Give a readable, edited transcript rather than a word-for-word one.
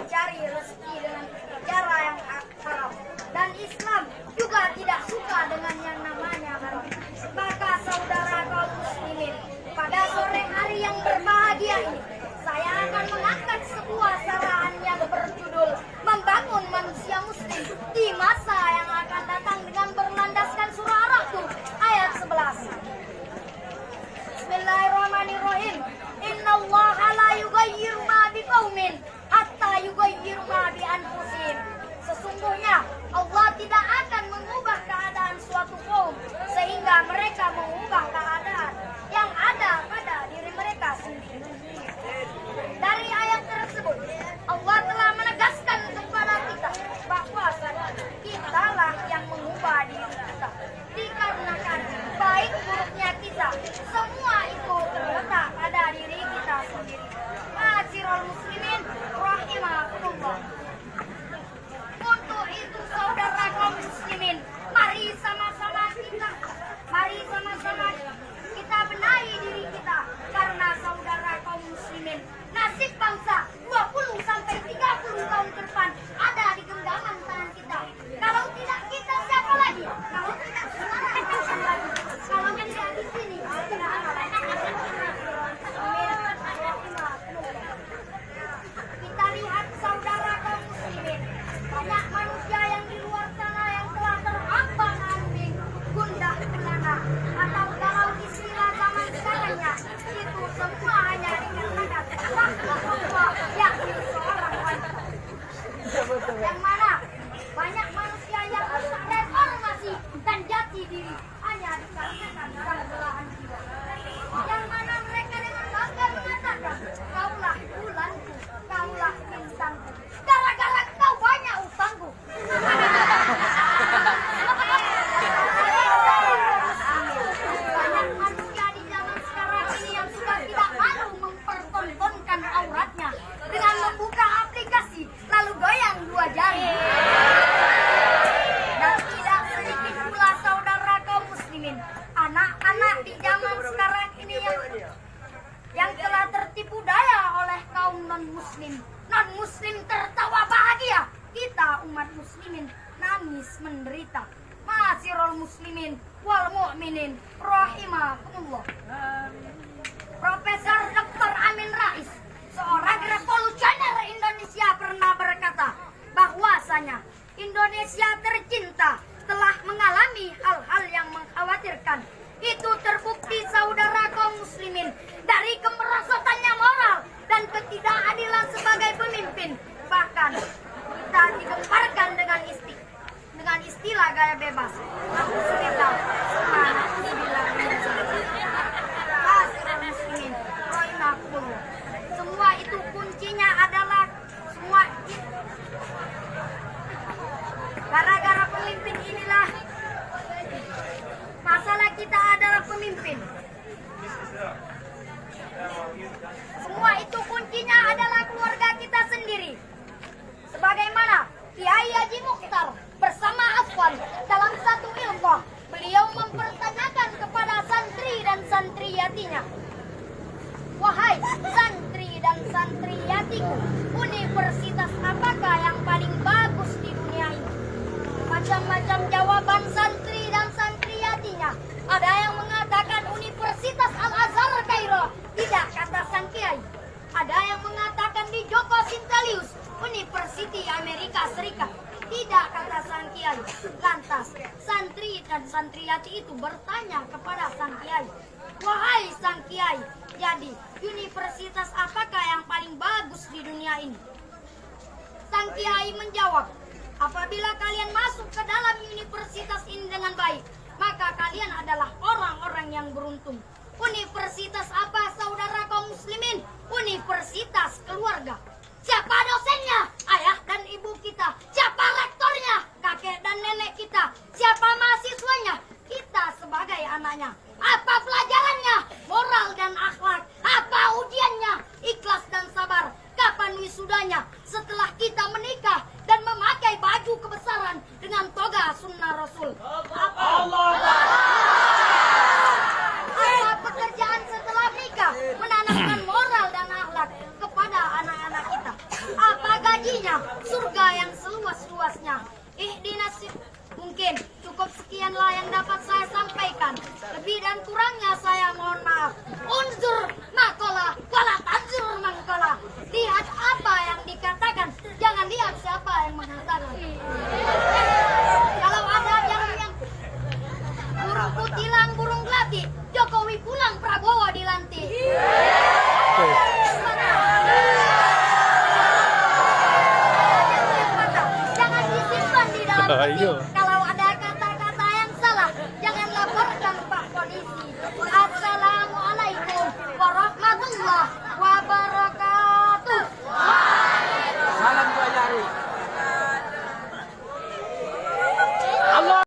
mencari rezeki dengan cara yang haram. Dan Islam juga tidak suka dengan yang namanya haram. Maka saudara kaum muslimin, pada sore hari yang berbahagia ini, saya akan mengangkat sebuah saran yang berjudul Membangun Manusia Muslim di Masa yang akan datang dengan berlandaskan surah Ar-Rum ayat 11. Bismillahirrahmanirrahim. Innallaha la yughayyiru ma biqaumin hatta yughayyiru ma bi anfusihim. Sesungguhnya Allah tidak akan mengubah keadaan suatu kaum sehingga mereka mengubah keadaan yang ada pada diri mereka sendiri. Dari ayat tersebut, Allah telah menegaskan kepada kita bahwa kitalah yang mengubah diri kita. Dikarenakan baik buruknya kita, semua itu terletak pada diri kita sendiri. Ma'asyiral muslimin rahimakumullah. Untuk itu saudara kaum muslimin, mari sama-sama kita benahi diri kita, karena saudara kaum muslimin, nasib bangsa 20 sampai 30 tahun ke depan ada di genggaman tangan kita. Kalau tidak kita, siapa lagi? Kalau tidak saudara kapan lagi? Kalau tidak di sini, tidak ada lagi. Kita lihat saudara kaum muslimin, banyak manusia yang di luar sana yang telah terombang-ambing, gundah gulana, atau kalau istilah zaman sekarangnya, itu semua hanya dikarenakan takwa Allah, yakni seorang wanita. Yang mana banyak manusia yang rusak reformasi dan jati diri hanya dikarenakan kegelahan jiwa. Yang mana mereka dengan bangga mengatakan, kaulah bulanku, kaulah bintangku, gara-gara kau banyak utangku. Banyak manusia di zaman sekarang ini yang sudah tidak malu mempertontonkan auratnya dengan membuka aplikasi lalu goyang 2 jari. Dan tidak sedikit pula saudara kaum muslimin, anak-anak di zaman sekarang ini yang telah tertipu daya oleh kaum non-muslim. Non-muslim tertawa bahagia, kita umat muslimin nangis menderita. Ma'asyiral muslimin wal mu'minin rahimakumullah. Profesor Dr. Amin Rais, seorang revolusioner Indonesia, pernah berkata bahwasanya Indonesia tercinta telah mengalami hal-hal yang mengkhawatirkan. Itu terbukti saudara kaum muslimin dari kemerosotannya moral dan ketidakadilan sebagai pemimpin. Bahkan kita digemparkan dengan istilah gaya bebas. Semua itu kuncinya adalah gara-gara pemimpin inilah masalah kita adalah pemimpin. Semua itu kuncinya adalah keluarga kita sendiri. Sebagaimana Kiai Haji Mukhtar bersama Afwan dalam satu ilmuah, beliau mempertanyakan kepada santri dan santriyatinya, wahai santri dan santriyatiku, universitas apakah yang paling bagus di dunia ini? Macam-macam jawaban santri dan santriyatinya. Ada yang mengatakan Universitas Al-Azhar Kairo, tidak, kata sang kiai. Ada yang mengatakan di Joko Sintelius, University Amerika Serikat, tidak, kata sang kiai. Lantas santri dan santriyati itu bertanya kepada sang kiai, wahai sang kiai, jadi universitas apakah yang paling bagus di dunia ini? Sang kiai menjawab, apabila kalian masuk ke dalam universitas ini dengan baik, maka kalian adalah orang-orang yang beruntung. Universitas apa saudara kaum muslimin? Universitas keluarga. Siapa dosennya? Ayah dan ibu kita. Siapa rektornya? Kakek dan nenek kita. Siapa mahasiswanya? Kita sebagai anaknya. Apa pelajarannya? Moral dan akhlak. Apa ujiannya? Ikhlas dan sabar. Kapan wisudanya? Setelah kita menikah dan memakai baju kebesaran dengan toga sunnah Rasul. Allah.